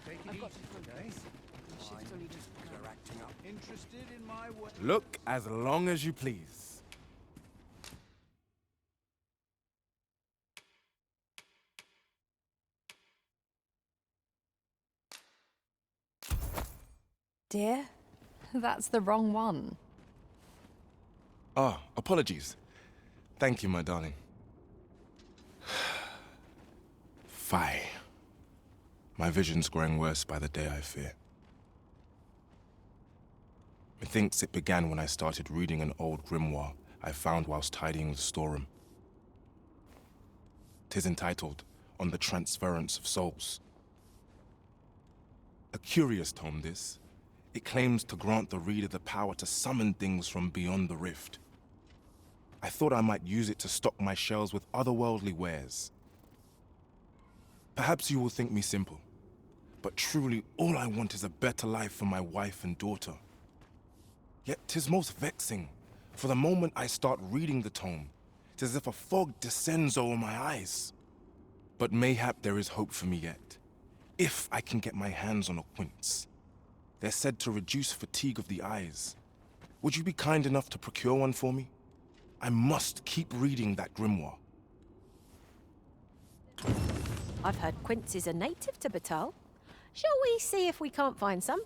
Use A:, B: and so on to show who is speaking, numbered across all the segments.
A: Take it easy, okay? You're acting up. Interested in my way?
B: Look as long as you please.
C: Dear, that's the wrong one.
B: Ah, apologies. Thank you, my darling. Fie. My vision's growing worse by the day, I fear. Methinks it began when I started reading an old grimoire I found whilst tidying the storeroom. 'Tis entitled, On the Transference of Souls. A curious tome, this. It claims to grant the reader the power to summon things from beyond the rift. I thought I might use it to stock my shelves with otherworldly wares. Perhaps you will think me simple, but truly all I want is a better life for my wife and daughter. Yet 'tis most vexing, for the moment I start reading the tome, 'tis as if a fog descends over my eyes. But mayhap there is hope for me yet, if I can get my hands on a quince. They're said to reduce fatigue of the eyes. Would you be kind enough to procure one for me? I must keep reading that grimoire.
D: I've heard quince is a native to Batal. Shall we see if we can't find some?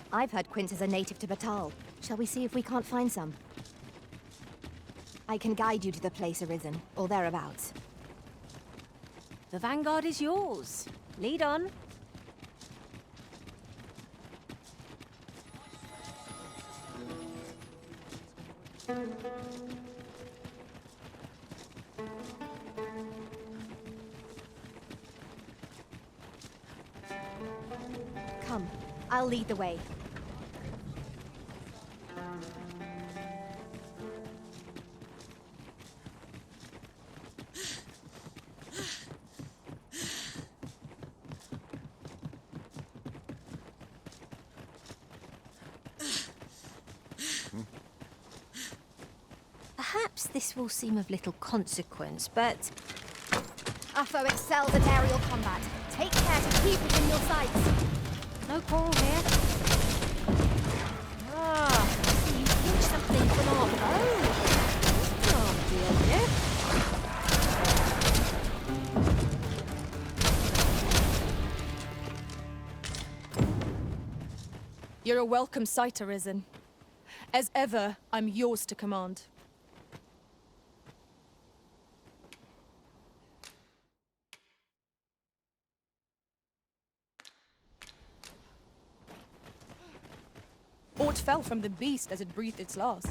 C: I've heard quince is a native to Batal. Shall we see if we can't find some? I can guide you to the place arisen, or thereabouts.
D: The vanguard is yours. Lead on.
C: Come, I'll lead the way.
D: Perhaps this will seem of little consequence, but
C: Our foe excels at aerial combat. Take care to keep it in your sights.
D: no quarrel here. Ah, see, you pinch something from our bow. Oh, dear,
E: You're a welcome sight, Arisen. As ever, I'm yours to command. Aught fell from the beast as it breathed its last.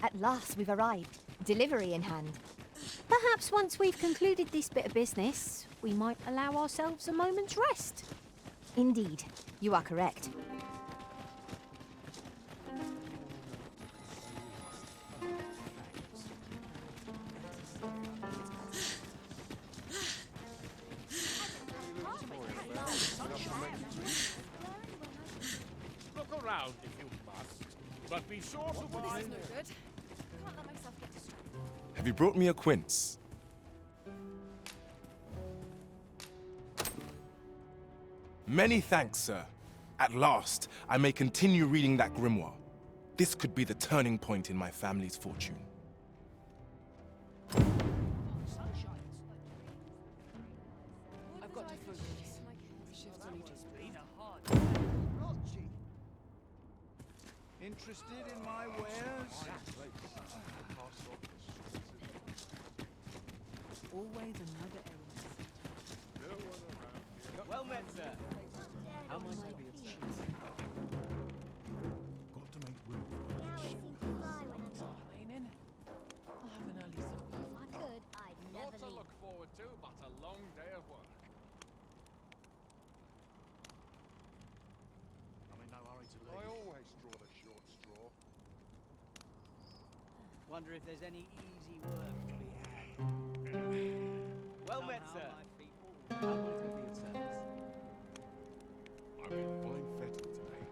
C: At last we've arrived. Delivery in hand.
D: Perhaps once we've concluded this bit of business, we might allow ourselves a moment's rest.
C: Indeed, you are correct.
F: Look around if you must, but be sure to mind.
E: No good. Can't let myself get distracted.
B: Have you brought me a quince? Many thanks, sir. At last, I may continue reading that grimoire. This could be the turning point in my family's fortune.
A: got to focus. My shift's only just been a hard
G: Rocci.
A: Interested in my wares? Always another errand.
H: Well met, sir. How might I be of service?
B: Got to make room for that shit.
A: Cleaning. I'll have an early supper.
C: If I could, I'd never
F: Lots to
C: leave.
F: look forward to, but a long day of work.
G: I'm in no hurry to leave.
I: I always draw the short straw.
H: Wonder if there's any easy work to be had. Well met, sir. How might I be of service?
I: I'm in fine fettle today.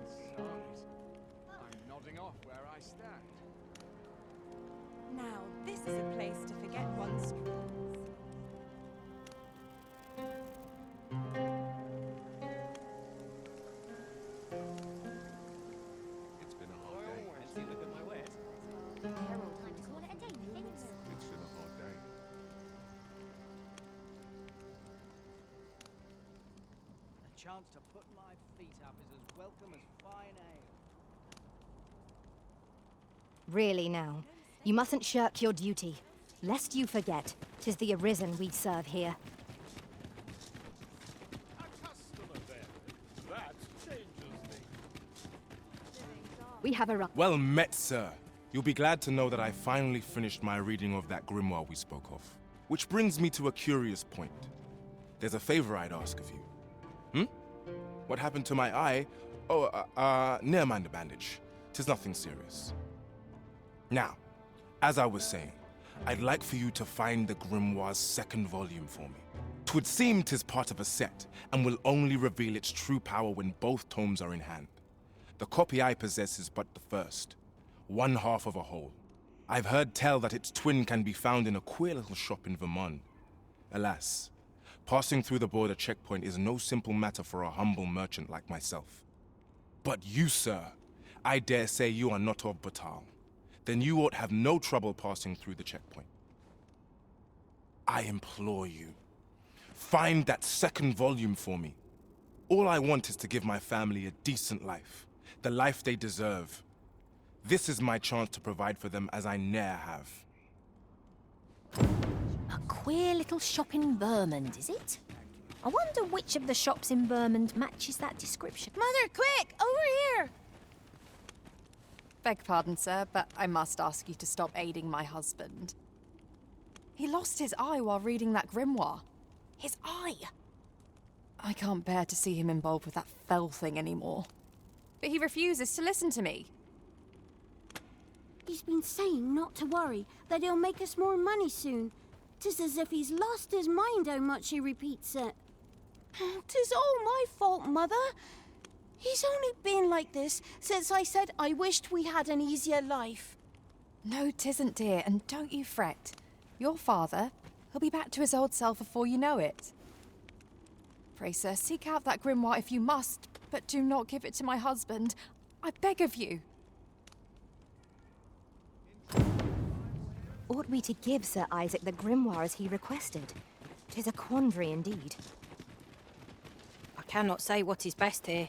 F: Besides, I'm nodding off where I stand.
E: Now, this is a place to forget one's troubles.
I: It's been a hard day.
H: Let's see a look at my wares.
C: Terrible time to call it a day, thanks.
I: It's been a hard day.
H: A chance to put my feet up is as welcome as fine ale.
C: Really now, you mustn't shirk your duty. Lest you forget, 'tis the Arisen we serve here.
F: A customer then. That changes things.
C: We have a
B: Well met, sir. You'll be glad to know that I finally finished my reading of that grimoire we spoke of. Which brings me to a curious point. There's a favor I'd ask of you. What happened to my eye? Oh, never mind the bandage. 'Tis nothing serious. Now, as I was saying, I'd like for you to find the grimoire's second volume for me. 'Twould seem 'tis part of a set, and will only reveal its true power when both tomes are in hand. The copy I possess is but the first, one half of a whole. I've heard tell that its twin can be found in a queer little shop in Vermont. Alas, passing through the border checkpoint is no simple matter for a humble merchant like myself. But you, sir, I dare say you are not of Batal. Then you ought have no trouble passing through the checkpoint. I implore you, find that second volume for me. All I want is to give my family a decent life, the life they deserve. This is my chance to provide for them as I ne'er have.
D: A queer little shop in Vermont, is it? I wonder which of the shops in Vermont matches that description.
E: Mother, quick! Over here!
J: Beg pardon, sir, but I must ask you to stop aiding my husband. He lost his eye while reading that grimoire. His eye! I can't bear to see him involved with that fell thing anymore. But he refuses to listen to me.
K: He's been saying not to worry, that he'll make us more money soon. 'Tis as if he's lost his mind how much he repeats it. 'Tis all my fault, Mother. He's only been like this since I said I wished we had an easier life.
J: No, 'tisn't, dear, and don't you fret. Your father, he'll be back to his old self before you know it. Pray, sir, seek out that grimoire if you must, but do not give it to my husband. I beg of you.
C: Ought we to give Sir Isaac the grimoire as he requested? 'Tis a quandary indeed.
D: I cannot say what is best here.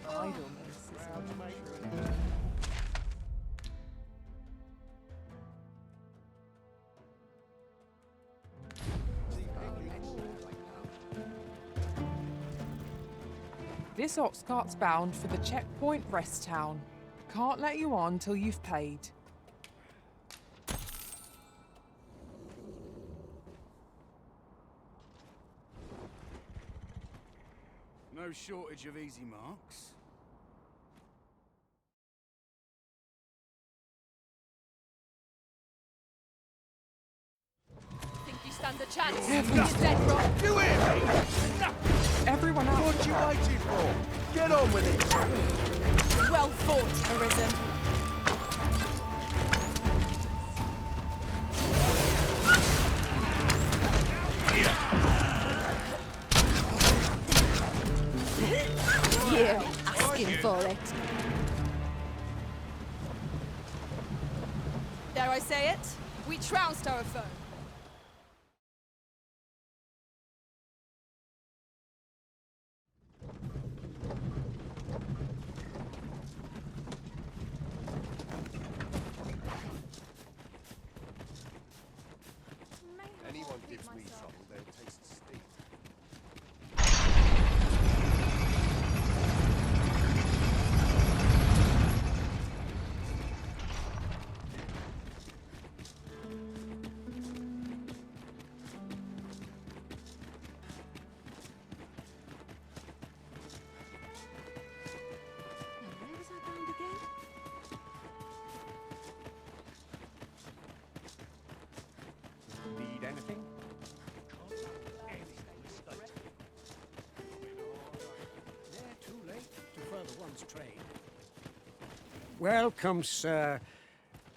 H: Idleness is how to make
L: This ox cart's bound for the checkpoint rest town. Can't let you on till you've paid.
A: No shortage of easy marks.
E: Think you stand a chance? You're dead wrong.
A: You hear me?
L: Everyone out.
A: What you waiting for? Get on with it.
E: Well fought, Arisen.
C: You're asking for it.
E: Dare I say it? We trounced our foe.
I: Anyone gives me trouble, they'll taste steam.
K: Where was I bound again?
I: Need anything?
H: They're too late to further one's trade.
M: Welcome, sir.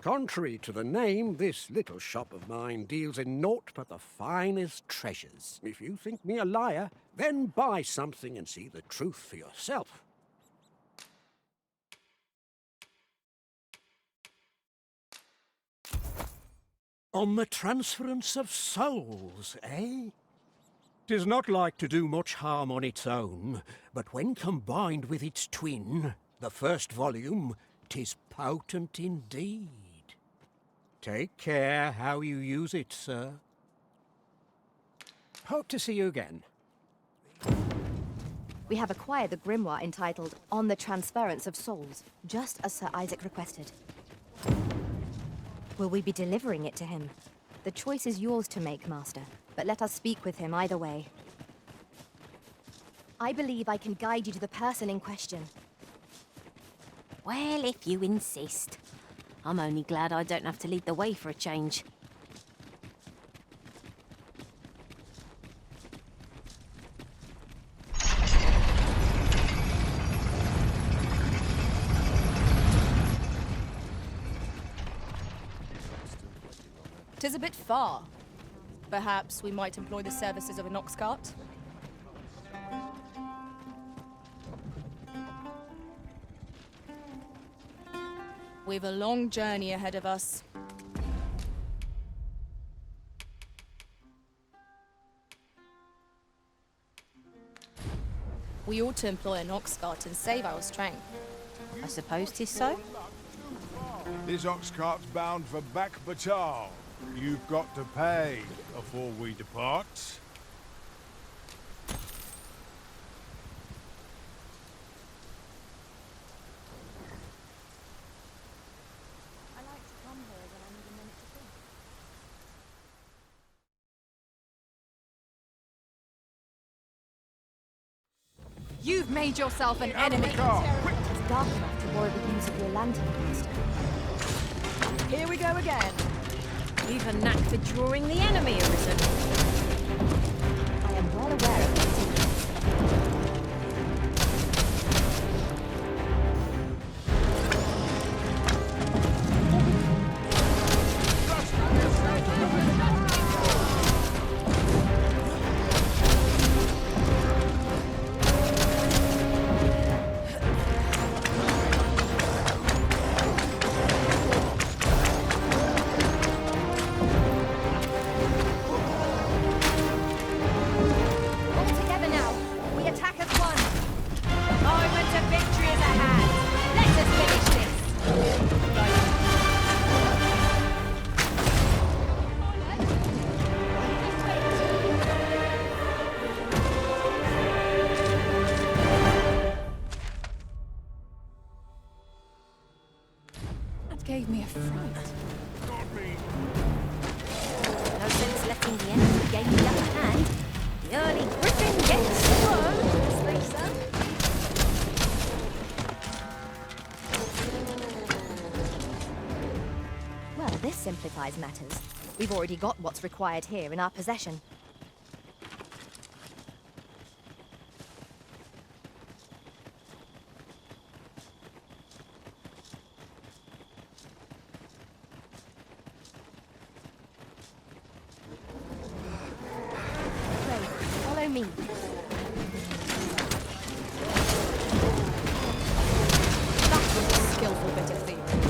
M: Contrary to the name, this little shop of mine deals in naught but the finest treasures. If you think me a liar, then buy something and see the truth for yourself. On the transference of souls, eh? 'Tis not like to do much harm on its own, but when combined with its twin, the first volume, 'tis potent indeed. Take care how you use it, sir. Hope to see you again.
C: We have acquired the grimoire entitled On the Transference of Souls, just as Sir Isaac requested. Will we be delivering it to him? The choice is yours to make, Master, but let us speak with him either way. I believe I can guide you to the person in question.
D: Well, if you insist. I'm only glad I don't have to lead the way for a change.
E: Tis a bit far. Perhaps we might employ the services of an ox cart? We've a long journey ahead of us. We ought to employ an ox cart and save our strength.
D: I suppose 'tis so.
F: This ox cart's bound for Back Batal. You've got to pay before we depart.
E: I like to come here when I need a minute to think.
J: You've made yourself an enemy.
C: It's dark enough to worry the use of your lantern, Master.
E: Here we go again.
D: You've a knack for drawing the enemy, Arisen.
C: I am well aware of this.
J: Gave me a fright.
D: No sense letting the enemy gain the upper hand. The early griffin gets the worm, as they say.
C: compromise matters. We've already got what's required here in our possession. Follow me.
E: That was a skillful bit of thievery.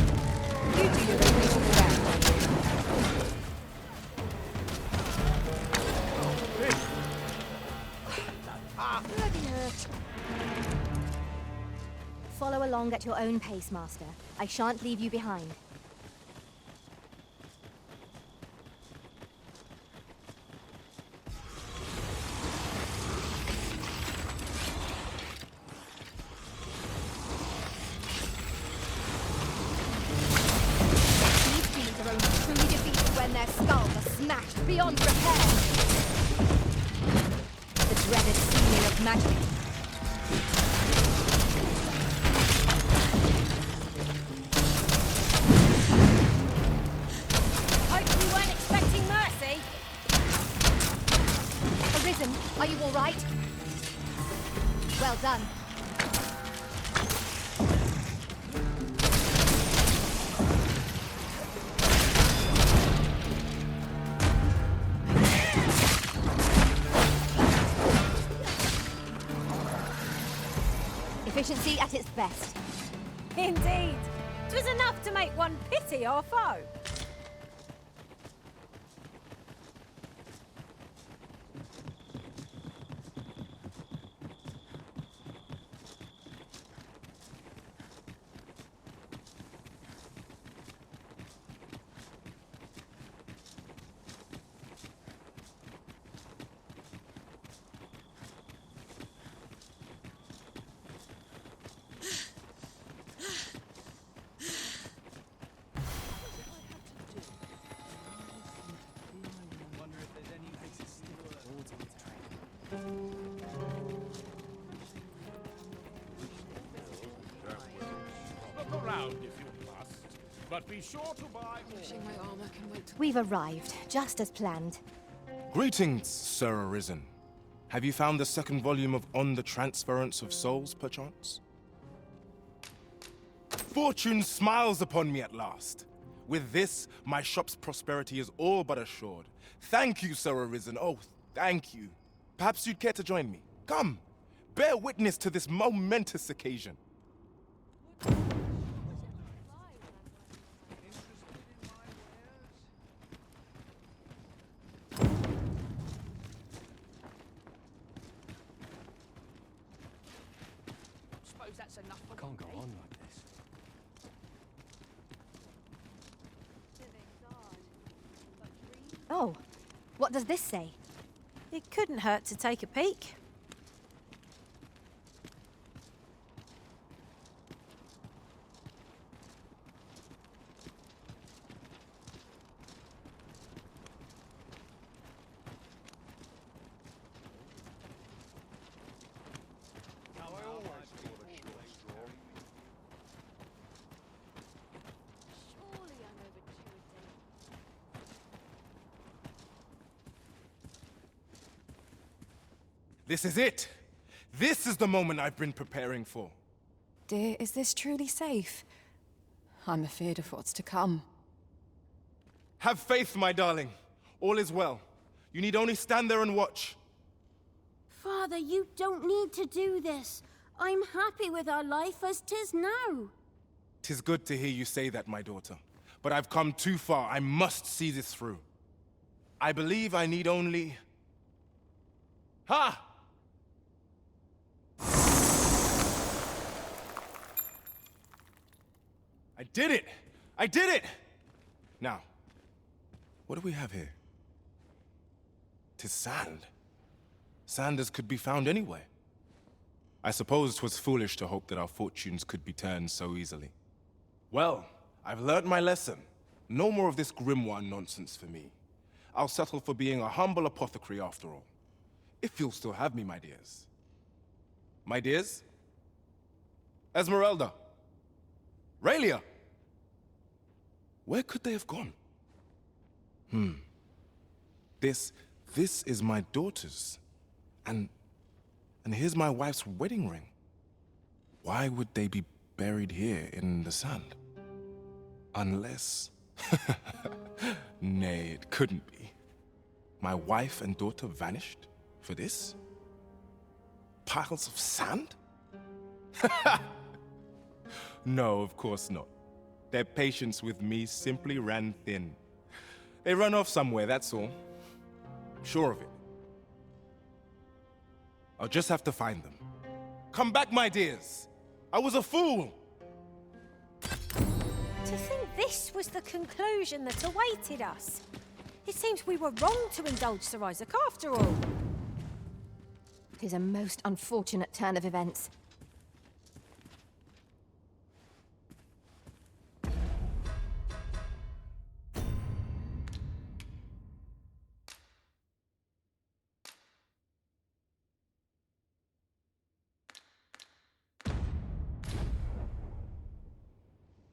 E: You do your own little round.
C: Bloody hurt. Follow along at your own pace, Master. I shan't leave you behind. These beings are only truly defeated when their skulls are smashed beyond repair. The dreaded sealing of magic.
D: Hope you weren't expecting mercy.
C: Arisen, are you all right? Well done. Efficiency at its best.
D: Indeed. 'Twas enough to make one pity our foe.
H: Wonder if there's any places still towards its train.
I: Look around if you must, but be sure to buy all.
C: We've arrived, just as planned.
B: Greetings, Sir Arisen. Have you found the second volume of On the Transference of Souls, perchance? Fortune smiles upon me at last. With this, my shop's prosperity is all but assured. Thank you, Sir Arisen. Oh, thank you. Perhaps you'd care to join me. Come, bear witness to this momentous occasion.
H: Suppose that's enough. I can't go on like this.
C: Oh, what does this say?
D: It couldn't hurt to take a peek.
B: This is it. This is the moment I've been preparing for.
J: Dear, is this truly safe? I'm afeard of what's to come.
B: Have faith, my darling. All is well. You need only stand there and watch.
K: Father, you don't need to do this. I'm happy with our life as 'tis now.
B: 'Tis good to hear you say that, my daughter. But I've come too far. I must see this through. I believe I need only... Ha! I did it! I did it! Now, what do we have here? 'Tis sand. Sand as could be found anywhere. I suppose 'twas foolish to hope that our fortunes could be turned so easily. Well, I've learnt my lesson. No more of this grimoire nonsense for me. I'll settle for being a humble apothecary after all. If you'll still have me, my dears. My dears? Esmeralda. Raylia. Where could they have gone? This is my daughter's. And here's my wife's wedding ring. Why would they be buried here in the sand? Unless... Nay, it couldn't be. My wife and daughter vanished for this? Piles of sand? No, of course not. Their patience with me simply ran thin. They run off somewhere, that's all. I'm sure of it. I'll just have to find them. Come back, my dears! I was a fool!
D: To think this was the conclusion that awaited us. It seems we were wrong to indulge Sir Isaac after all.
C: It is a most unfortunate turn of events.